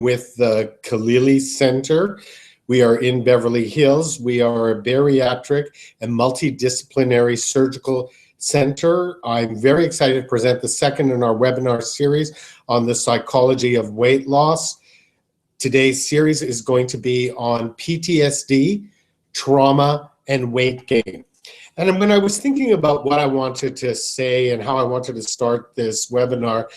with the Kalili Center. We are in Beverly Hills. We are a bariatric and multidisciplinary surgical center. I'm very excited to present the second in our webinar series on the psychology of weight loss. Today's series is going to be on PTSD, trauma, and weight gain. And when I was thinking about what I wanted to say and how I wanted to start this webinar,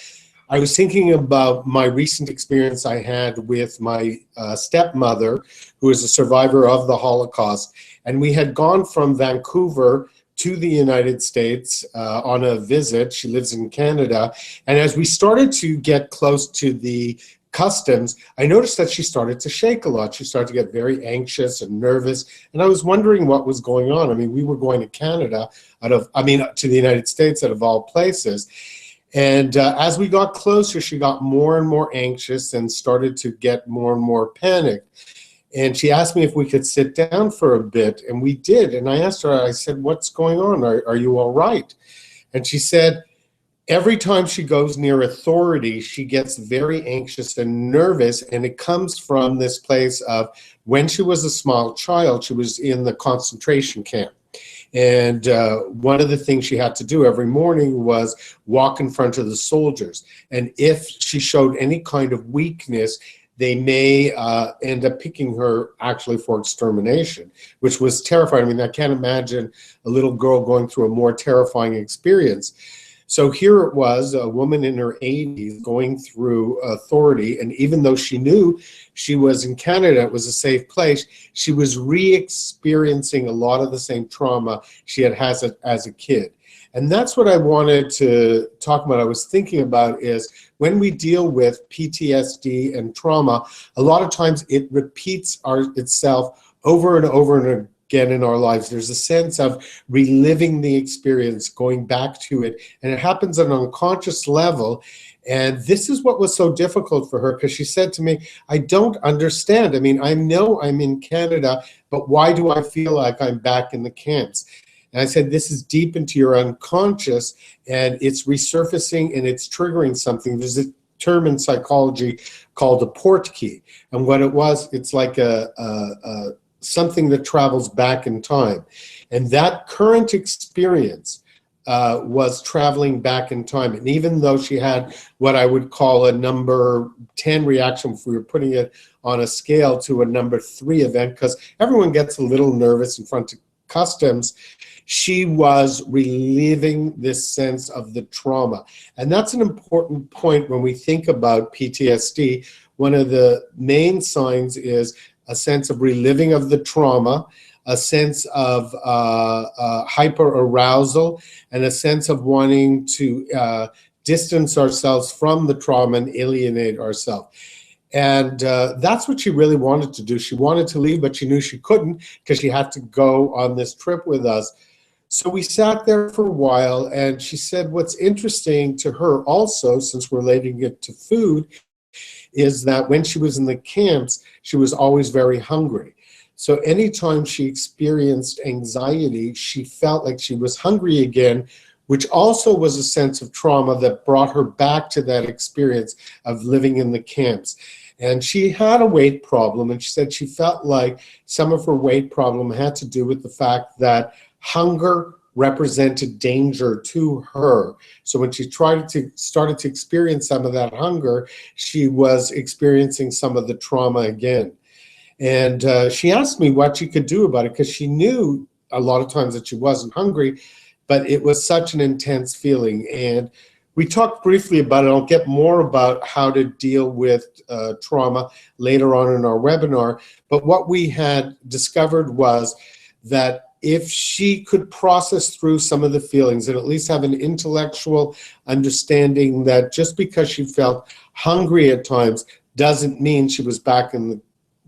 I was thinking about my recent experience I had with my stepmother, who is a survivor of the Holocaust. And we had gone from Vancouver to the United States on a visit. She lives in Canada. And as we started to get close to the customs, I noticed that she started to shake a lot. She started to get very anxious and nervous. And I was wondering what was going on. I mean, we were going to Canada to the United States out of all places. And as we got closer, she got more and more anxious and started to get more and more panicked. And she asked me if we could sit down for a bit, and we did. And I asked her, I said, "What's going on? Are you all right?" And she said, every time she goes near authority, she gets very anxious and nervous, and it comes from this place of when she was a small child, she was in the concentration camp. And one of the things she had to do every morning was walk in front of the soldiers. And if she showed any kind of weakness, they may end up picking her actually for extermination, which was terrifying. I mean, I can't imagine a little girl going through a more terrifying experience. So here it was, a woman in her 80s going through authority, and even though she knew she was in Canada, it was a safe place, she was re-experiencing a lot of the same trauma she had as a kid. And that's what I wanted to talk about. I was thinking about is when we deal with PTSD and trauma, a lot of times it repeats itself over and over and again in our lives. There's a sense of reliving the experience, going back to it, and it happens on an unconscious level. And this is what was so difficult for her, because she said to me, "I don't understand. I mean, I know I'm in Canada, but why do I feel like I'm back in the camps?" And I said, this is deep into your unconscious, and it's resurfacing and it's triggering something. There's a term in psychology called a port key. And what it was, it's like something that travels back in time. And that current experience was traveling back in time. And even though she had what I would call a number 10 reaction, if we were putting it on a scale to a number 3 event, because everyone gets a little nervous in front of customs, she was reliving this sense of the trauma. And that's an important point when we think about PTSD. One of the main signs is a sense of reliving of the trauma, a sense of hyper-arousal, and a sense of wanting to distance ourselves from the trauma and alienate ourselves. And that's what she really wanted to do. She wanted to leave, but she knew she couldn't because she had to go on this trip with us. So we sat there for a while, and she said what's interesting to her also, since we're relating it to food, is that when she was in the camps, she was always very hungry. So anytime she experienced anxiety, she felt like she was hungry again, which also was a sense of trauma that brought her back to that experience of living in the camps. And she had a weight problem, and she said she felt like some of her weight problem had to do with the fact that hunger represented danger to her. So when she started to experience some of that hunger, she was experiencing some of the trauma again. And she asked me what she could do about it, because she knew a lot of times that she wasn't hungry, but it was such an intense feeling. And we talked briefly about it. I'll get more about how to deal with trauma later on in our webinar. But what we had discovered was that if she could process through some of the feelings and at least have an intellectual understanding that just because she felt hungry at times doesn't mean she was back in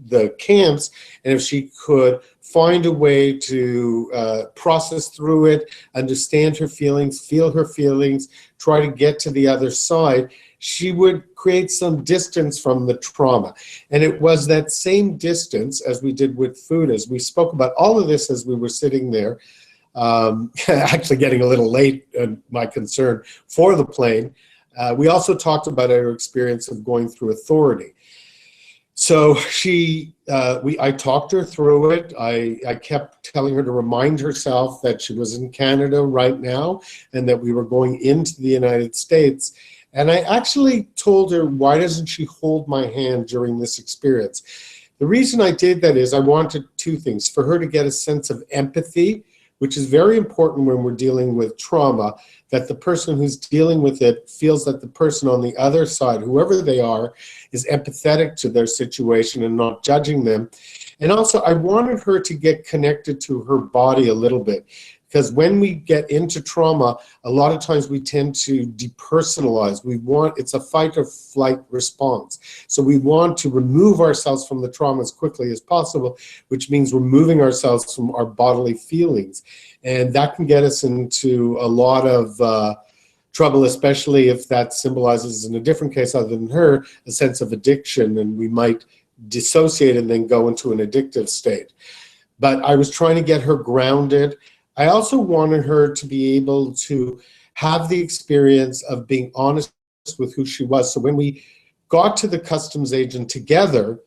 the camps, and if she could find a way to process through it, understand her feelings, feel her feelings, try to get to the other side, she would create some distance from the trauma. And it was that same distance as we did with food, as we spoke about all of this as we were sitting there, actually getting a little late, my concern for the plane. We also talked about our experience of going through authority. So I talked her through it. I kept telling her to remind herself that she was in Canada right now and that we were going into the United States. And I actually told her, why doesn't she hold my hand during this experience? The reason I did that is I wanted two things: for her to get a sense of empathy, which is very important when we're dealing with trauma, that the person who's dealing with it feels that the person on the other side, whoever they are, is empathetic to their situation and not judging them. And also, I wanted her to get connected to her body a little bit, because when we get into trauma, a lot of times we tend to depersonalize. It's a fight or flight response. So we want to remove ourselves from the trauma as quickly as possible, which means removing ourselves from our bodily feelings. And that can get us into a lot of trouble, especially if that symbolizes, in a different case other than her, a sense of addiction, and we might dissociate and then go into an addictive state. But I was trying to get her grounded. I also wanted her to be able to have the experience of being honest with who she was. So when we got to the customs agent together,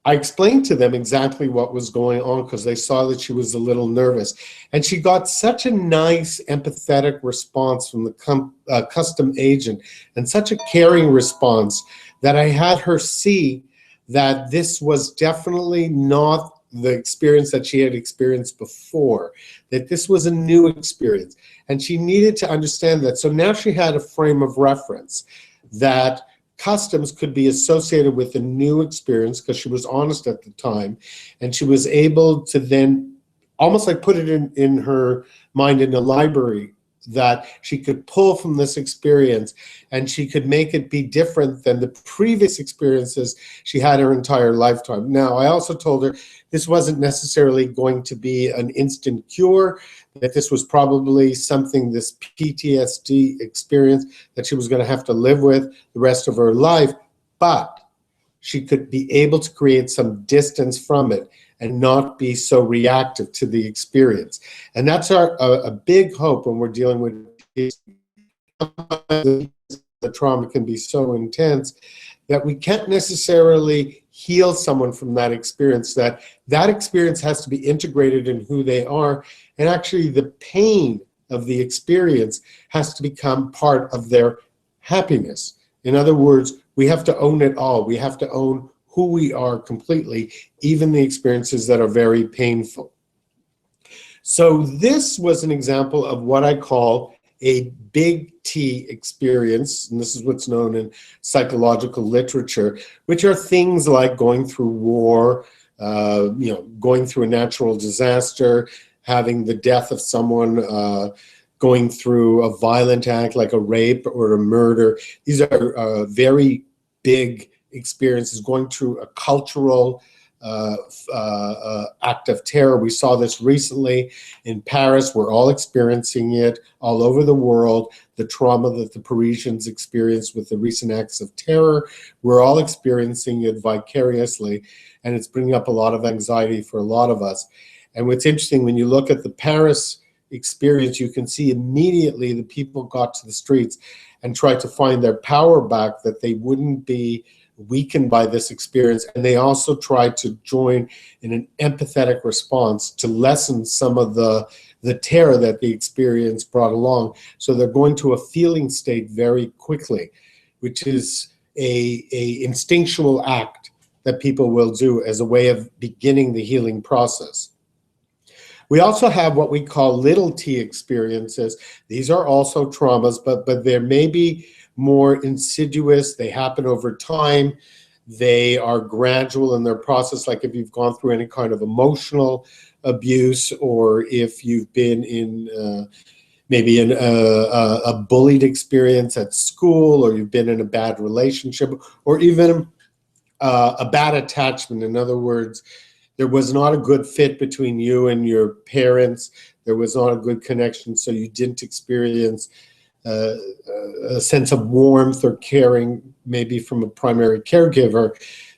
I explained to them exactly what was going on, because they saw that she was a little nervous. And she got such a nice, empathetic response from the custom agent, and such a caring response, that I had her see that this was definitely not the experience that she had experienced before, that this was a new experience. And she needed to understand that. So now she had a frame of reference that customs could be associated with a new experience, because she was honest at the time, and she was able to then almost like put it in her mind in a library, that she could pull from this experience and she could make it be different than the previous experiences she had her entire lifetime. Now, I also told her this wasn't necessarily going to be an instant cure, that this was probably something, this PTSD experience, that she was going to have to live with the rest of her life, but she could be able to create some distance from it and not be so reactive to the experience. And that's a big hope when we're dealing with the trauma can be so intense that we can't necessarily heal someone from that experience, that experience has to be integrated in who they are, and actually the pain of the experience has to become part of their happiness. In other words, we have to own it all. We have to own who we are completely, even the experiences that are very painful. So this was an example of what I call a big T experience, and this is what's known in psychological literature, which are things like going through war, going through a natural disaster, having the death of someone, going through a violent act like a rape or a murder. These are very big experiences, going through a cultural act of terror. We saw this recently in Paris. We're all experiencing it all over the world. The trauma that the Parisians experienced with the recent acts of terror, we're all experiencing it vicariously, and it's bringing up a lot of anxiety for a lot of us. And what's interesting, when you look at the Paris experience, you can see immediately the people got to the streets and tried to find their power back, that they wouldn't be weakened by this experience. And they also tried to join in an empathetic response to lessen some of the terror that the experience brought along. So they're going to a feeling state very quickly, which is a instinctual act that people will do as a way of beginning the healing process. We also have what we call little t experiences. These are also traumas, but they're maybe more insidious. They happen over time. They are gradual in their process, like if you've gone through any kind of emotional abuse, or if you've been in maybe in a bullied experience at school, or you've been in a bad relationship, or even a bad attachment. In other words, there was not a good fit between you and your parents. There was not a good connection, so you didn't experience a sense of warmth or caring, maybe from a primary caregiver.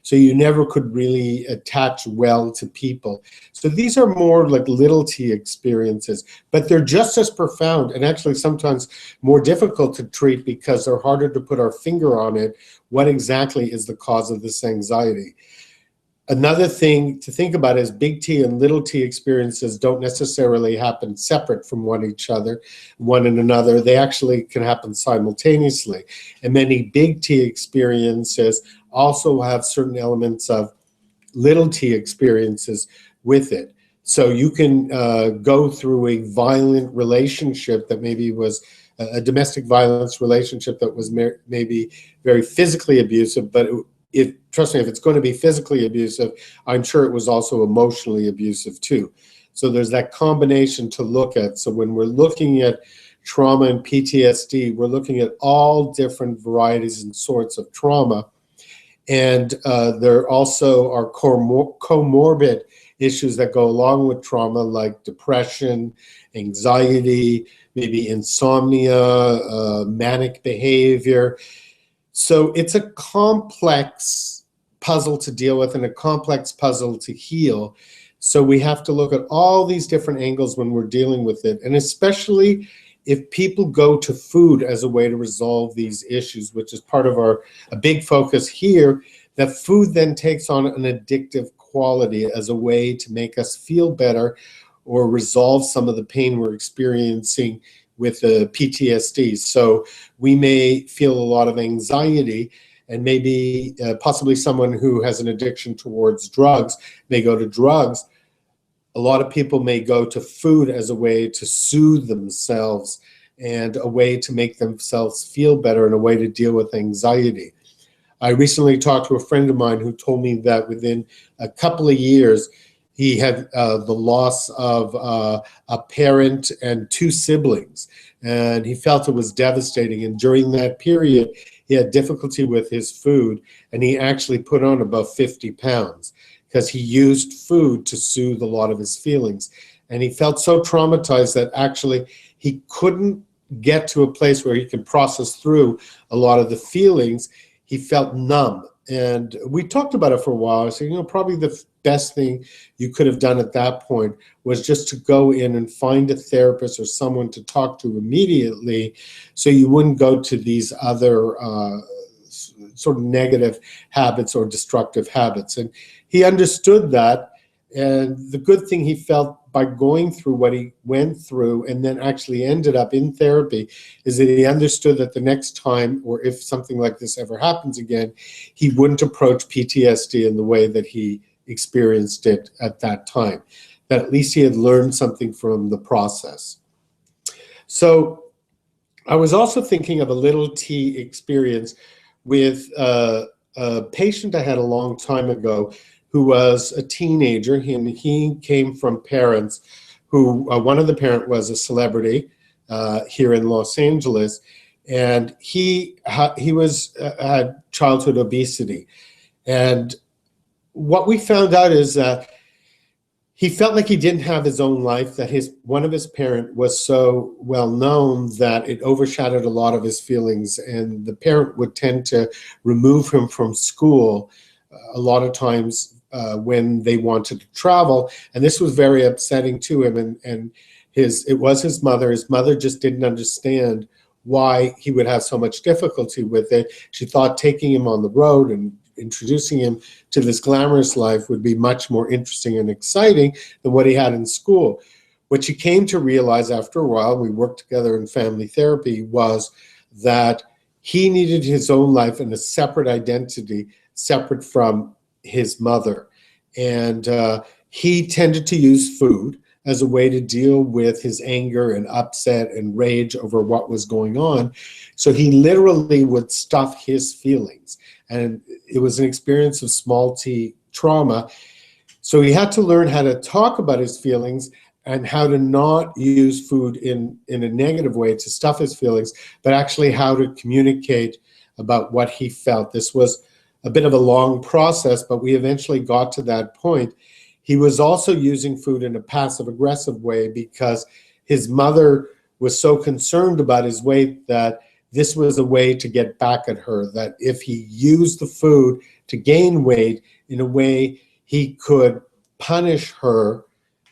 So you never could really attach well to people. So these are more like little t experiences, but they're just as profound and actually sometimes more difficult to treat because they're harder to put our finger on it. What exactly is the cause of this anxiety? Another thing to think about is big T and little t experiences don't necessarily happen separate from one another. They actually can happen simultaneously. And many big T experiences also have certain elements of little t experiences with it. So you can go through a violent relationship that maybe was a domestic violence relationship that was maybe very physically abusive, but trust me, if it's going to be physically abusive, I'm sure it was also emotionally abusive too. So there's that combination to look at. So when we're looking at trauma and PTSD, we're looking at all different varieties and sorts of trauma. And there also are comorbid issues that go along with trauma, like depression, anxiety, maybe insomnia, manic behavior. So it's a complex puzzle to deal with and a complex puzzle to heal. So we have to look at all these different angles when we're dealing with it. And especially if people go to food as a way to resolve these issues, which is part of a big focus here, that food then takes on an addictive quality as a way to make us feel better or resolve some of the pain we're experiencing with the PTSD. So we may feel a lot of anxiety, and maybe possibly someone who has an addiction towards drugs may go to drugs. A lot of people may go to food as a way to soothe themselves and a way to make themselves feel better and a way to deal with anxiety. I recently talked to a friend of mine who told me that within a couple of years, he had the loss of a parent and two siblings, and he felt it was devastating. And during that period, he had difficulty with his food, and he actually put on about 50 pounds because he used food to soothe a lot of his feelings. And he felt so traumatized that actually he couldn't get to a place where he could process through a lot of the feelings. He felt numb. And we talked about it for a while. I said, probably the best thing you could have done at that point was just to go in and find a therapist or someone to talk to immediately so you wouldn't go to these other sort of negative habits or destructive habits. And he understood that. And the good thing he felt by going through what he went through and then actually ended up in therapy is that he understood that the next time, or if something like this ever happens again, he wouldn't approach PTSD in the way that he experienced it at that time. That at least he had learned something from the process. So I was also thinking of a little T experience with a patient I had a long time ago who was a teenager. He came from parents who, one of the parents was a celebrity here in Los Angeles, and he had childhood obesity. And what we found out is that he felt like he didn't have his own life, that one of his parents was so well known that it overshadowed a lot of his feelings, and the parent would tend to remove him from school a lot of times when they wanted to travel, and this was very upsetting to him. And it was his mother. His mother just didn't understand why he would have so much difficulty with it. She thought taking him on the road and introducing him to this glamorous life would be much more interesting and exciting than what he had in school. What she came to realize after a while, we worked together in family therapy, was that he needed his own life and a separate identity, separate from his mother. And he tended to use food as a way to deal with his anger and upset and rage over what was going on. So he literally would stuff his feelings. And it was an experience of small t trauma. So he had to learn how to talk about his feelings and how to not use food in a negative way to stuff his feelings, but actually how to communicate about what he felt. This was a bit of a long process, but we eventually got to that point. He was also using food in a passive-aggressive way because his mother was so concerned about his weight that this was a way to get back at her, that if he used the food to gain weight in a way he could punish her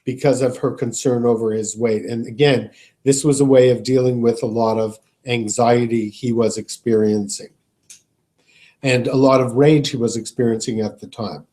because of her concern over his weight. And again, this was a way of dealing with a lot of anxiety he was experiencing and a lot of rage he was experiencing at the time.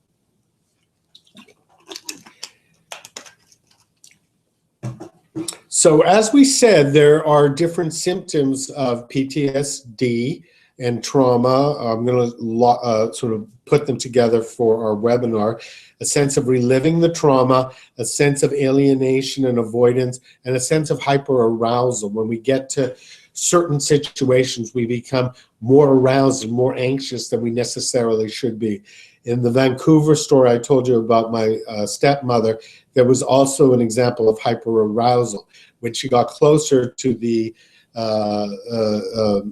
So as we said, there are different symptoms of PTSD and trauma. I'm going to sort of put them together for our webinar. A sense of reliving the trauma, a sense of alienation and avoidance, and a sense of hyperarousal. When we get to certain situations, we become more aroused and more anxious than we necessarily should be. In the Vancouver story I told you about my stepmother, there was also an example of hyperarousal. When she got closer to the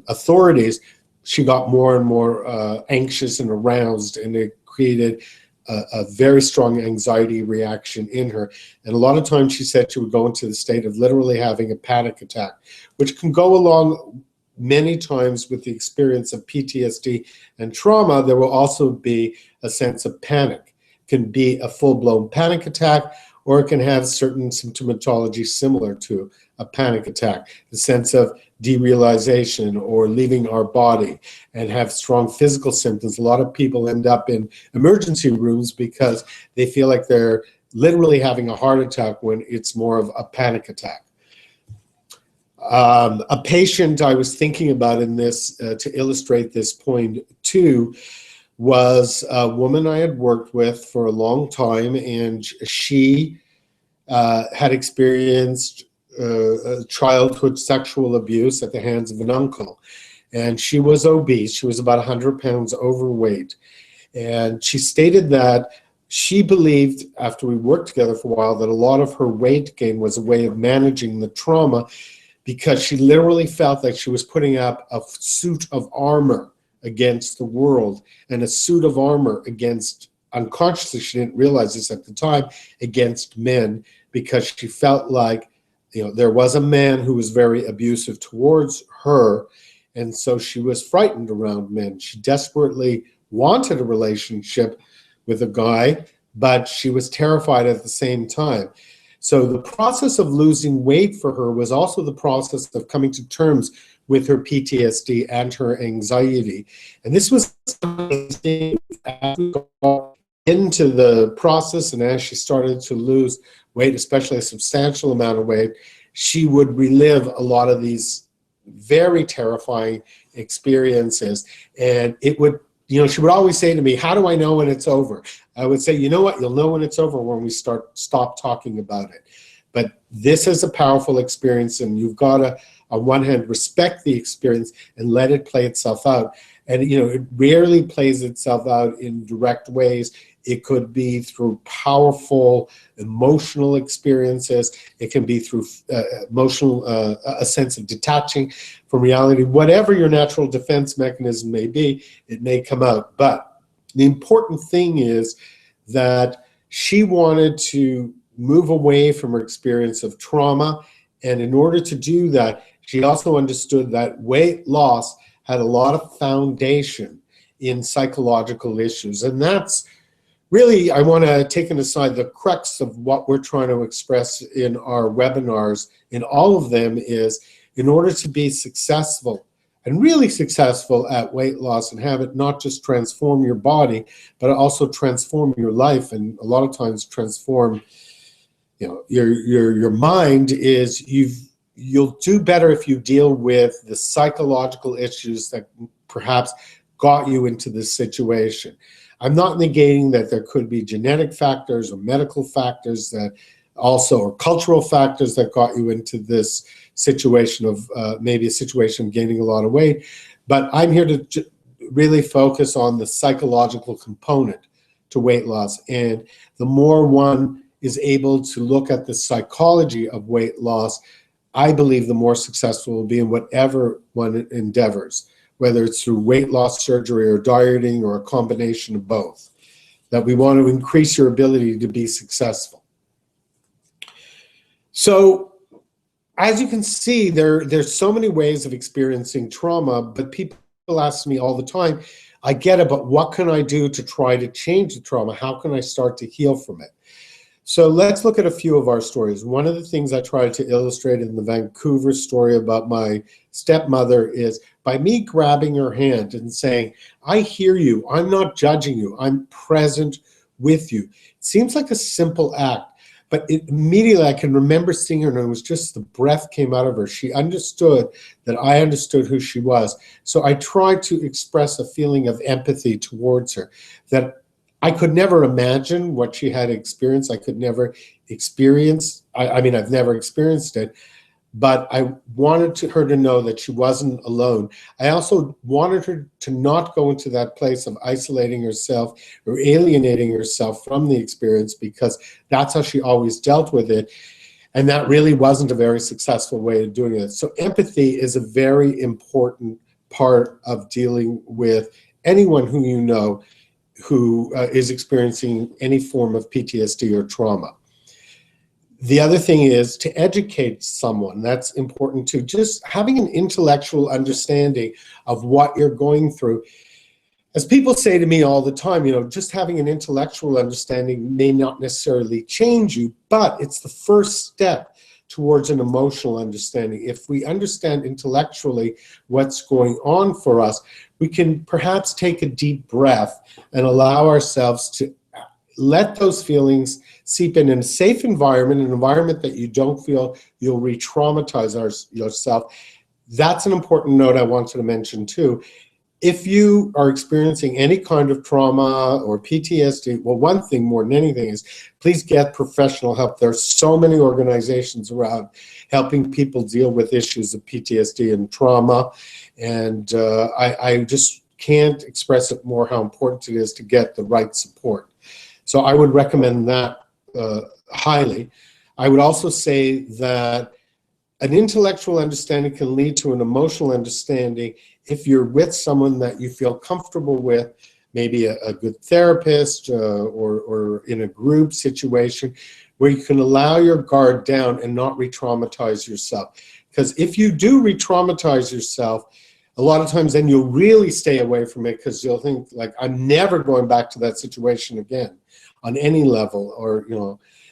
authorities, she got more and more anxious and aroused, and it created a very strong anxiety reaction in her. And a lot of times she said she would go into the state of literally having a panic attack, which can go along many times with the experience of PTSD and trauma. There will also be a sense of panic. It can be a full-blown panic attack, or it can have certain symptomatology similar to a panic attack, the sense of derealization or leaving our body, and have strong physical symptoms. A lot of people end up in emergency rooms because they feel like they're literally having a heart attack when it's more of a panic attack. A patient I was thinking about in this to illustrate this point too was a woman I had worked with for a long time, and she had experienced childhood sexual abuse at the hands of an uncle. And she was obese. She was about 100 pounds overweight. And she stated that she believed, after we worked together for a while, that a lot of her weight gain was a way of managing the trauma, because she literally felt like she was putting up a suit of armor against the world, and a suit of armor against, unconsciously, she didn't realize this at the time, against men, because she felt like, you know, there was a man who was very abusive towards her, and so she was frightened around men. She desperately wanted a relationship with a guy, but she was terrified at the same time. So the process of losing weight for her was also the process of coming to terms with her PTSD and her anxiety. And this was something as we got into the process, and as she started to lose weight, especially a substantial amount of weight, she would relive a lot of these very terrifying experiences. And it would, you know, she would always say to me, "How do I know when it's over?" I would say, "You know what? You'll know when it's over when we stop talking about it." But this is a powerful experience, and you've got to, on one hand, respect the experience and let it play itself out. And, you know, it rarely plays itself out in direct ways. It could be through powerful emotional experiences. It can be through a sense of detaching from reality. Whatever your natural defense mechanism may be, it may come out. But the important thing is that she wanted to move away from her experience of trauma. And in order to do that, she also understood that weight loss had a lot of foundation in psychological issues. And that's really, I want to take an aside, the crux of what we're trying to express in our webinars, in all of them, is in order to be successful and really successful at weight loss and have it not just transform your body, but also transform your life, and a lot of times transform, you know, your mind, is you'll do better if you deal with the psychological issues that perhaps got you into this situation. I'm not negating that there could be genetic factors or medical factors that also, or cultural factors that got you into this situation of maybe a situation of gaining a lot of weight. But I'm here to really focus on the psychological component to weight loss. And the more one is able to look at the psychology of weight loss, I believe the more successful will be in whatever one endeavors, whether it's through weight loss surgery or dieting or a combination of both, that we want to increase your ability to be successful. So as you can see, there's so many ways of experiencing trauma, but people ask me all the time, I get it, but what can I do to try to change the trauma? How can I start to heal from it? So let's look at a few of our stories. One of the things I tried to illustrate in the Vancouver story about my stepmother is by me grabbing her hand and saying, I hear you, I'm not judging you, I'm present with you. It seems like a simple act, but immediately I can remember seeing her and it was just the breath came out of her. She understood that I understood who she was. So I tried to express a feeling of empathy towards her, that I could never imagine what she had experienced. I could never experience, I mean, I've never experienced it, but I wanted her to know that she wasn't alone. I also wanted her to not go into that place of isolating herself or alienating herself from the experience, because that's how she always dealt with it. And that really wasn't a very successful way of doing it. So empathy is a very important part of dealing with anyone who you know who is experiencing any form of PTSD or trauma. The other thing is to educate someone. That's important too. Just having an intellectual understanding of what you're going through. As people say to me all the time, just having an intellectual understanding may not necessarily change you, but it's the first step towards an emotional understanding. If we understand intellectually what's going on for us, we can perhaps take a deep breath and allow ourselves to let those feelings seep in a safe environment, an environment that you don't feel you'll re-traumatize yourself. That's an important note I wanted to mention too. If you are experiencing any kind of trauma or PTSD, well, one thing more than anything is please get professional help. There's so many organizations around helping people deal with issues of PTSD and trauma. And I just can't express it more how important it is to get the right support. So I would recommend that highly. I would also say that an intellectual understanding can lead to an emotional understanding if you're with someone that you feel comfortable with, maybe a good therapist or in a group situation where you can allow your guard down and not re-traumatize yourself. Because if you do re-traumatize yourself, a lot of times then you'll really stay away from it because you'll think like, I'm never going back to that situation again on any level. Or,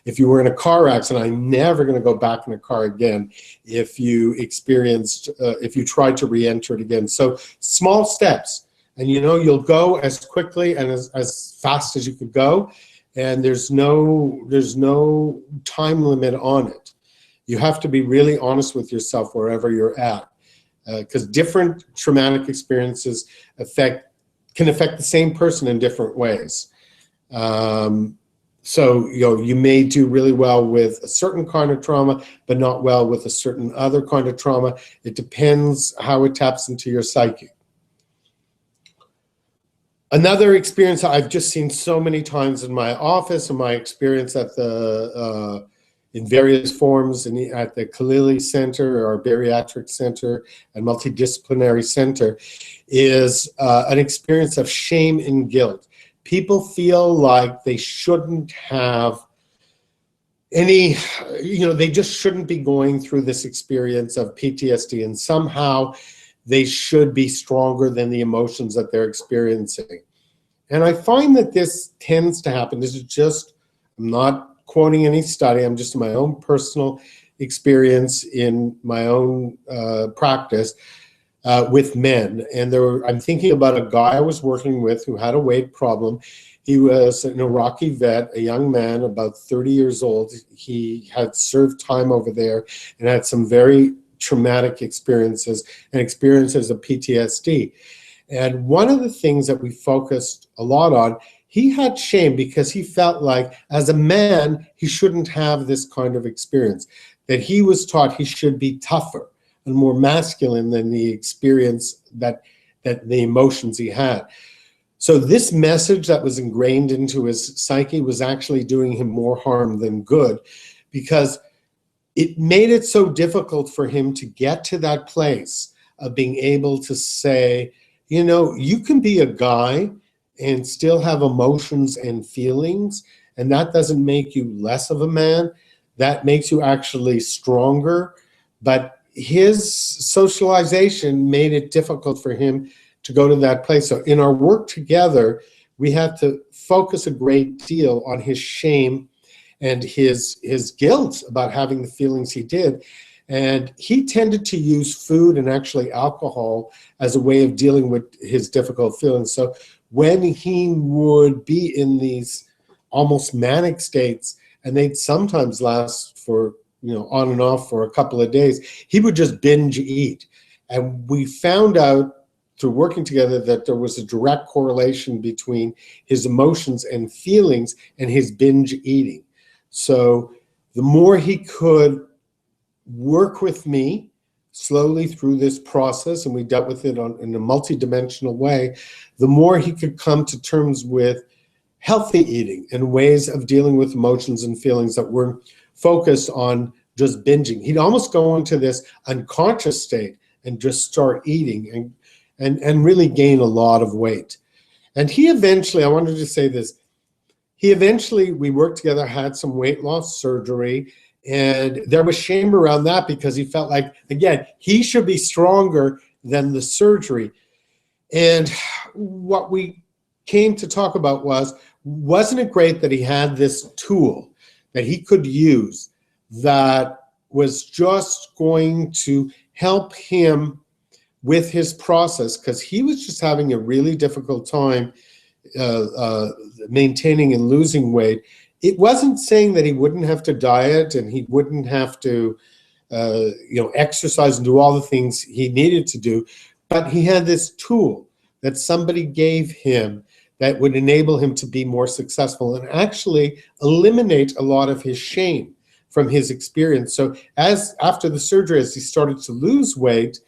if you were in a car accident, I'm never going to go back in a car again if you experienced, if you tried to re-enter it again. So small steps, and you'll go as quickly and as fast as you could go, and there's no time limit on it. You have to be really honest with yourself wherever you're at, because different traumatic experiences can affect the same person in different ways. So, you may do really well with a certain kind of trauma, but not well with a certain other kind of trauma. It depends how it taps into your psyche. Another experience I've just seen so many times in my office and my experience at the in various forms at the Kalili Center, our bariatric center and multidisciplinary center, is an experience of shame and guilt. People feel like they shouldn't have any, they just shouldn't be going through this experience of PTSD, and somehow they should be stronger than the emotions that they're experiencing. And I find that this tends to happen. This is just, I'm not quoting any study, I'm just my own personal experience in my own practice. With men, and I'm thinking about a guy I was working with who had a weight problem. He was an Iraqi vet, a young man, about 30 years old. He had served time over there and had some very traumatic experiences and experiences of PTSD. And one of the things that we focused a lot on, he had shame because he felt like as a man, he shouldn't have this kind of experience, that he was taught he should be tougher and more masculine than the experience that the emotions he had. So this message that was ingrained into his psyche was actually doing him more harm than good, because it made it so difficult for him to get to that place of being able to say, you can be a guy and still have emotions and feelings, and that doesn't make you less of a man. That makes you actually stronger. But his socialization made it difficult for him to go to that place. So in our work together, we had to focus a great deal on his shame and his guilt about having the feelings he did. And he tended to use food and actually alcohol as a way of dealing with his difficult feelings. So when he would be in these almost manic states, and they'd sometimes last for, on and off for a couple of days, he would just binge eat. And we found out through working together that there was a direct correlation between his emotions and feelings and his binge eating. So the more he could work with me slowly through this process, and we dealt with it in a multidimensional way, the more he could come to terms with healthy eating and ways of dealing with emotions and feelings that weren't focused on just binging. He'd almost go into this unconscious state and just start eating and really gain a lot of weight. And he eventually, I wanted to say this, we worked together, had some weight loss surgery, and there was shame around that because he felt like, again, he should be stronger than the surgery. And what we came to talk about wasn't it great that he had this tool that he could use that was just going to help him with his process, because he was just having a really difficult time maintaining and losing weight. It wasn't saying that he wouldn't have to diet and he wouldn't have to exercise and do all the things he needed to do, but he had this tool that somebody gave him that would enable him to be more successful and actually eliminate a lot of his shame from his experience. So after the surgery, as he started to lose weight,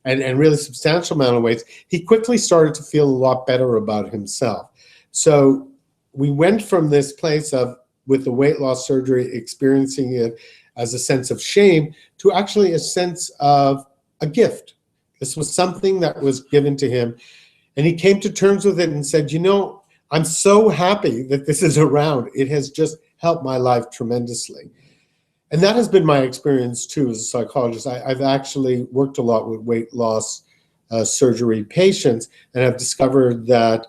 and really substantial amount of weight, he quickly started to feel a lot better about himself. So we went from this place of, with the weight loss surgery, experiencing it as a sense of shame to actually a sense of a gift. This was something that was given to him, and he came to terms with it and said, I'm so happy that this is around. It has just helped my life tremendously. And that has been my experience too as a psychologist. I've actually worked a lot with weight loss surgery patients, and I've discovered that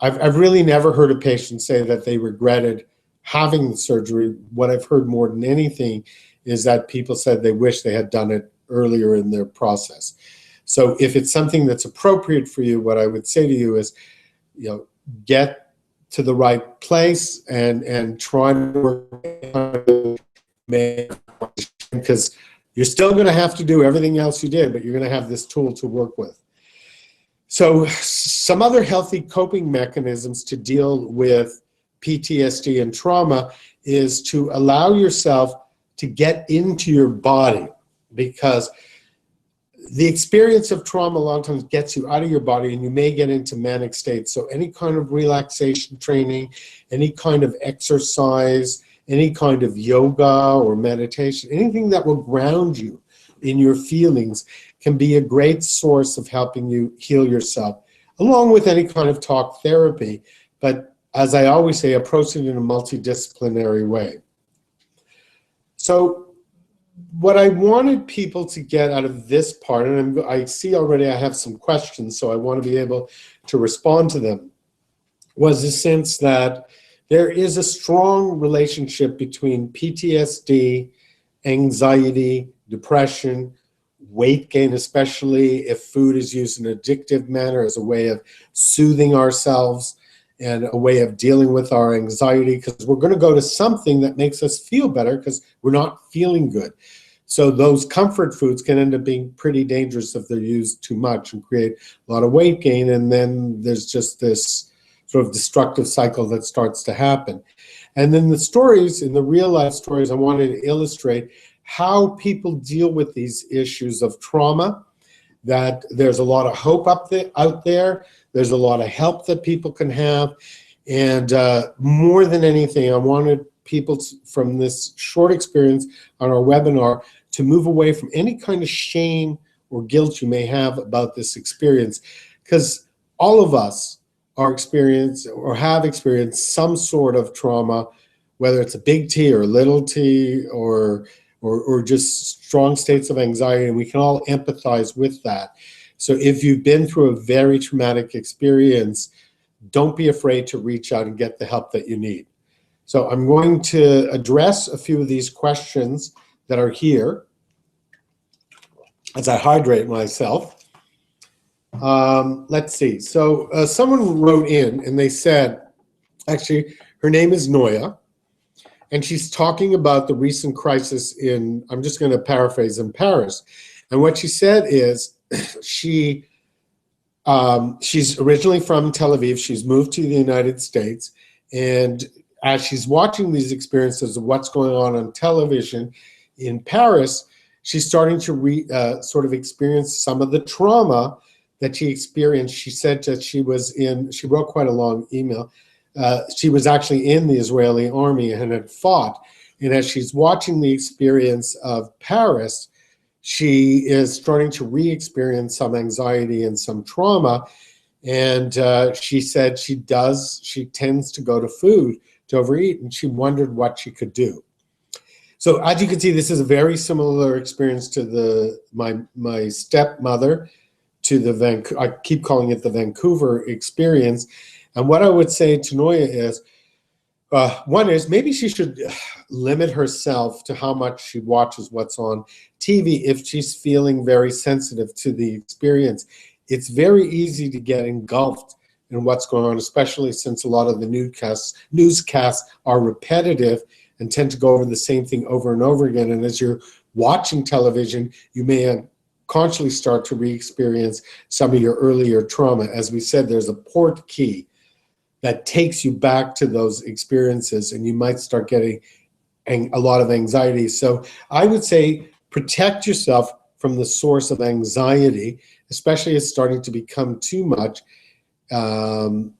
I've really never heard a patient say that they regretted having the surgery. What I've heard more than anything is that people said they wish they had done it earlier in their process. So if it's something that's appropriate for you, what I would say to you is, get to the right place and try to work, because you're still going to have to do everything else you did, but you're going to have this tool to work with. So some other healthy coping mechanisms to deal with PTSD and trauma is to allow yourself to get into your body, because the experience of trauma a lot of times gets you out of your body and you may get into manic states. So any kind of relaxation training, any kind of exercise, any kind of yoga or meditation, anything that will ground you in your feelings can be a great source of helping you heal yourself, along with any kind of talk therapy. But as I always say, approach it in a multidisciplinary way. So what I wanted people to get out of this part, and I see already I have some questions, so I want to be able to respond to them, was the sense that there is a strong relationship between PTSD, anxiety, depression, weight gain, especially if food is used in an addictive manner as a way of soothing ourselves and a way of dealing with our anxiety, because we're going to go to something that makes us feel better because we're not feeling good. So those comfort foods can end up being pretty dangerous if they're used too much and create a lot of weight gain, and then there's just this sort of destructive cycle that starts to happen. And then the stories, in the real life stories, I wanted to illustrate how people deal with these issues of trauma, that there's a lot of hope out there, there's a lot of help that people can have, and more than anything, I wanted people from this short experience on our webinar to move away from any kind of shame or guilt you may have about this experience, because all of us are experienced or have experienced some sort of trauma, whether it's a big T or a little t or just strong states of anxiety, and we can all empathize with that. So if you've been through a very traumatic experience, don't be afraid to reach out and get the help that you need. So I'm going to address a few of these questions that are here as I hydrate myself. Let's see. So someone wrote in and they said, actually, her name is Noya, and she's talking about the recent crisis in, I'm just going to paraphrase, in Paris. And what she said is she's originally from Tel Aviv. She's moved to the United States. And as she's watching these experiences of what's going on television in Paris, she's starting to sort of experience some of the trauma that she experienced. She said that she wrote quite a long email. She was actually in the Israeli army and had fought. And as she's watching the experience of Paris, she is starting to re-experience some anxiety and some trauma. And she said she tends to go to food to overeat, and she wondered what she could do. So as you can see, this is a very similar experience to my stepmother, I keep calling it the Vancouver experience. And what I would say to Noya is, one is maybe she should limit herself to how much she watches what's on TV if she's feeling very sensitive to the experience. It's very easy to get engulfed in what's going on, especially since a lot of the newscasts are repetitive and tend to go over the same thing over and over again. And as you're watching television, you may consciously start to re-experience some of your earlier trauma. As we said, there's a port key that takes you back to those experiences, and you might start getting a lot of anxiety. So I would say protect yourself from the source of anxiety, especially if it's starting to become too much. Don't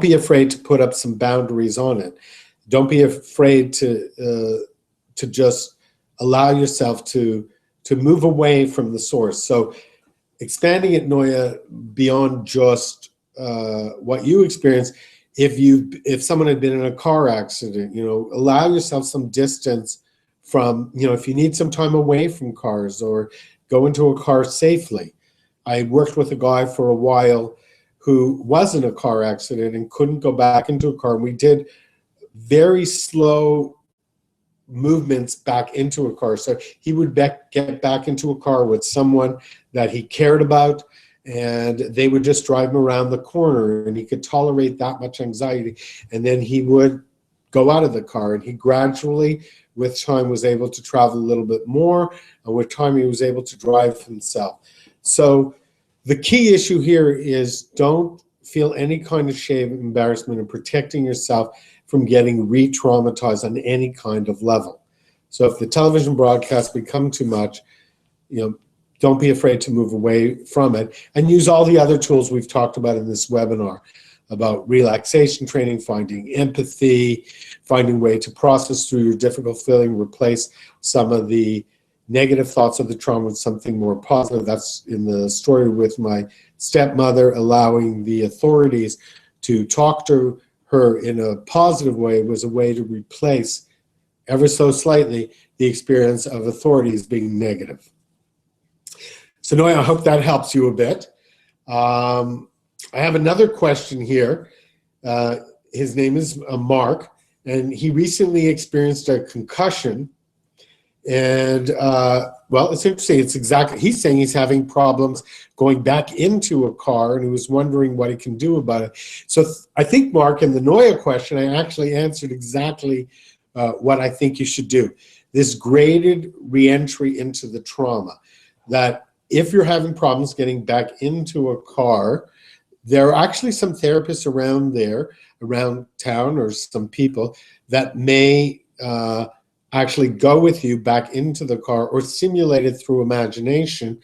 be afraid to put up some boundaries on it. Don't be afraid to just allow yourself to move away from the source. So expanding it, Noya, beyond just what you experience, if someone had been in a car accident, allow yourself some distance from, if you need some time away from cars, or go into a car safely. I worked with a guy for a while who was in a car accident and couldn't go back into a car. And we did very slow movements back into a car. So he would get back into a car with someone that he cared about, and they would just drive him around the corner, and he could tolerate that much anxiety. And then he would go out of the car, and he gradually, with time, was able to travel a little bit more, and with time he was able to drive himself. So the key issue here is don't feel any kind of shame, embarrassment, and protecting yourself from getting re-traumatized on any kind of level. So if the television broadcasts become too much, don't be afraid to move away from it, and use all the other tools we've talked about in this webinar about relaxation training, finding empathy, finding a way to process through your difficult feeling, replace some of the negative thoughts of the trauma with something more positive. That's in the story with my stepmother, allowing the authorities to talk to her in a positive way was a way to replace, ever so slightly, the experience of authorities being negative. So Noya, I hope that helps you a bit. I have another question here. His name is Mark, and he recently experienced a concussion. And well, it's interesting. He's saying he's having problems going back into a car, and he was wondering what he can do about it. So I think, Mark, in the Noya question, I actually answered exactly what I think you should do. This graded reentry into the trauma, that if you're having problems getting back into a car, there are actually some therapists around town, or some people that may actually go with you back into the car, or simulate it through imagination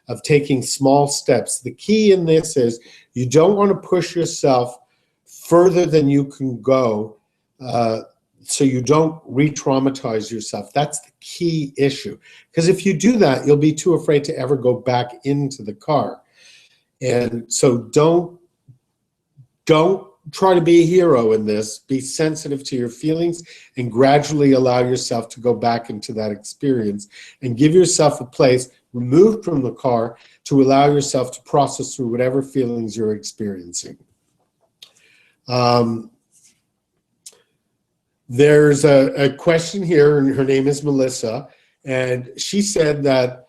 of taking small steps. The key in this is you don't want to push yourself further than you can go, so you don't re-traumatize yourself. That's the key issue. Because if you do that, you'll be too afraid to ever go back into the car. And so don't try to be a hero in this. Be sensitive to your feelings and gradually allow yourself to go back into that experience, and give yourself a place removed from the car to allow yourself to process through whatever feelings you're experiencing. There's a question here, and her name is Melissa, and she said that,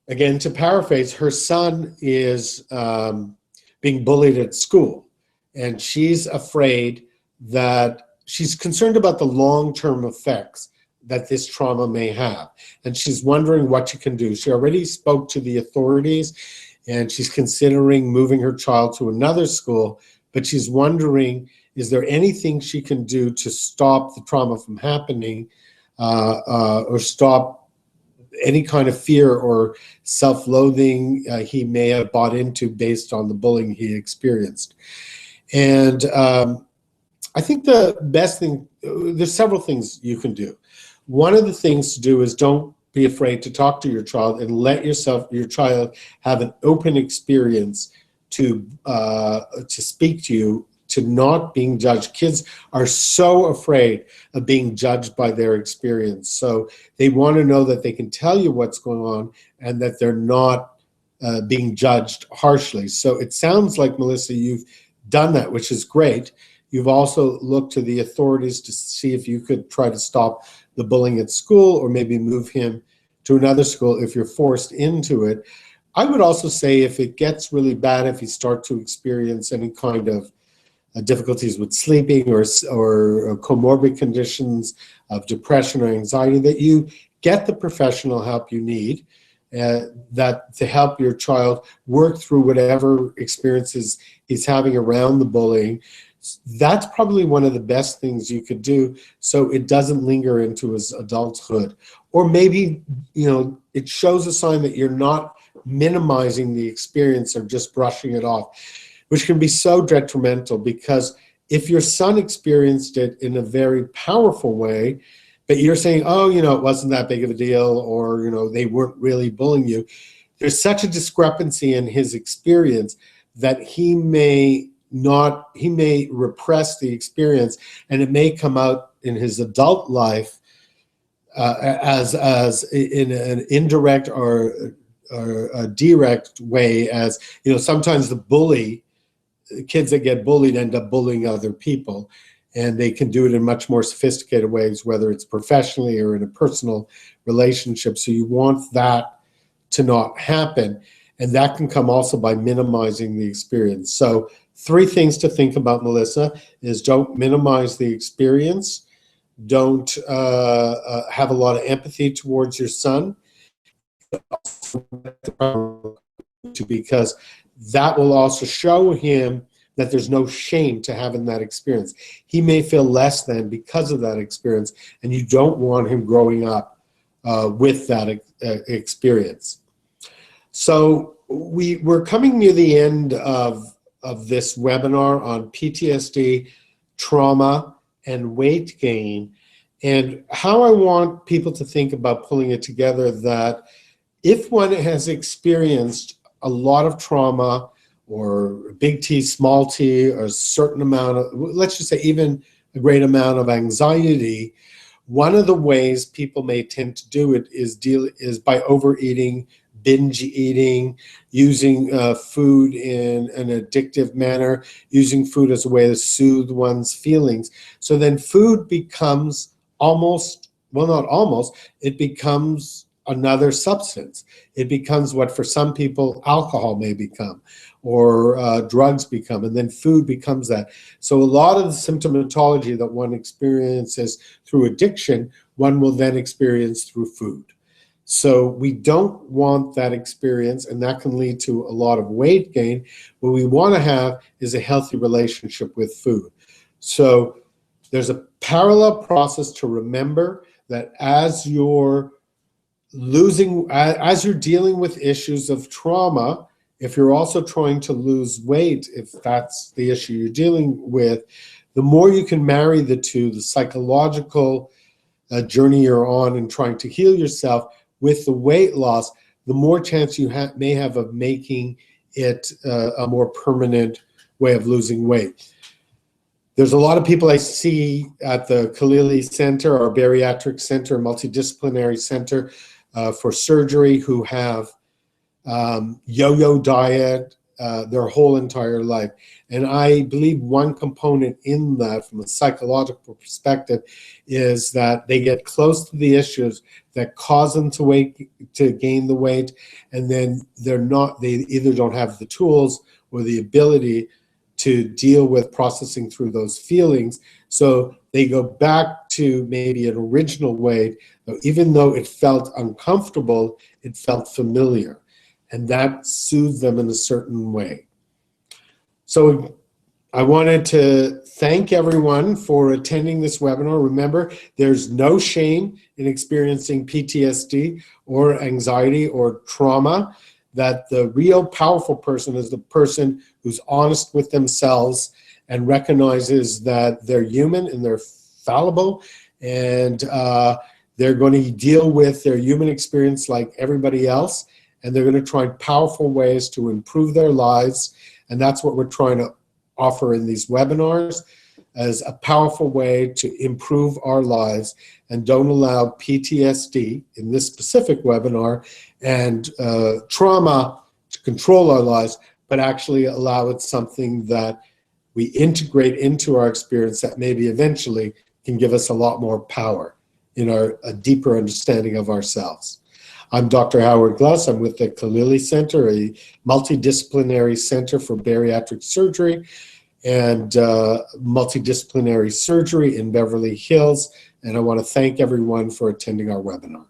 again, to paraphrase, her son is being bullied at school, and she's afraid that she's concerned about the long-term effects that this trauma may have, and she's wondering what she can do. She already spoke to the authorities, and she's considering moving her child to another school, but she's wondering, is there anything she can do to stop the trauma from happening, or stop any kind of fear or self-loathing he may have bought into based on the bullying he experienced? And I think the best thing, there's several things you can do. One of the things to do is don't be afraid to talk to your child and let your child have an open experience to speak to you, to not being judged. Kids are so afraid of being judged by their experience. So they want to know that they can tell you what's going on and that they're not being judged harshly. So it sounds like, Melissa, you've done that, which is great. You've also looked to the authorities to see if you could try to stop the bullying at school, or maybe move him to another school if you're forced into it. I would also say, if it gets really bad, if you start to experience any kind of difficulties with sleeping or comorbid conditions of depression or anxiety, that you get the professional help you need, that to help your child work through whatever experiences he's having around the bullying. That's probably one of the best things you could do, so it doesn't linger into his adulthood. Or maybe, it shows a sign that you're not minimizing the experience or just brushing it off, which can be so detrimental, because if your son experienced it in a very powerful way, but you're saying, oh, it wasn't that big of a deal, or, they weren't really bullying you, there's such a discrepancy in his experience that he may repress the experience, and it may come out in his adult life as in an indirect or a direct way, as sometimes the kids that get bullied end up bullying other people, and they can do it in much more sophisticated ways, whether it's professionally or in a personal relationship. So you want that to not happen, and that can come also by minimizing the experience. So 3 things to think about, Melissa, is don't minimize the experience, don't have a lot of empathy towards your son, because that will also show him that there's no shame to having that experience. He may feel less than because of that experience, and you don't want him growing up with that experience. So we're coming near the end of this webinar on PTSD, trauma, and weight gain, and how I want people to think about pulling it together, that if one has experienced a lot of trauma, or big T, small t, or a certain amount of, let's just say even a great amount of anxiety, one of the ways people may tend to do it is by overeating, binge eating, using food in an addictive manner, using food as a way to soothe one's feelings. So then food becomes it becomes another substance. It becomes what for some people alcohol may become, or drugs become, and then food becomes that. So a lot of the symptomatology that one experiences through addiction, one will then experience through food. So we don't want that experience, and that can lead to a lot of weight gain. What we want to have is a healthy relationship with food. So there's a parallel process to remember, that as you're dealing with issues of trauma, if you're also trying to lose weight, if that's the issue you're dealing with, the more you can marry the two, the psychological journey you're on and trying to heal yourself with the weight loss, the more chance you may have of making it a more permanent way of losing weight. There's a lot of people I see at the Khalili Center, our bariatric center, multidisciplinary center for surgery, who have yo-yo diet, their whole entire life. And I believe one component in that, from a psychological perspective, is that they get close to the issues that cause them to gain the weight, and then they either don't have the tools or the ability to deal with processing through those feelings. So they go back to maybe an original weight, even though it felt uncomfortable, it felt familiar. And that soothes them in a certain way. So I wanted to thank everyone for attending this webinar. Remember, there's no shame in experiencing PTSD or anxiety or trauma. That the real powerful person is the person who's honest with themselves and recognizes that they're human and they're fallible, and they're going to deal with their human experience like everybody else, and they're going to try powerful ways to improve their lives. And that's what we're trying to offer in these webinars, as a powerful way to improve our lives, and don't allow PTSD in this specific webinar and trauma to control our lives, but actually allow it something that we integrate into our experience that maybe eventually can give us a lot more power in a deeper understanding of ourselves. I'm Dr. Howard Gluss. I'm with the Kalili Center, a multidisciplinary center for bariatric surgery and multidisciplinary surgery in Beverly Hills. And I want to thank everyone for attending our webinar.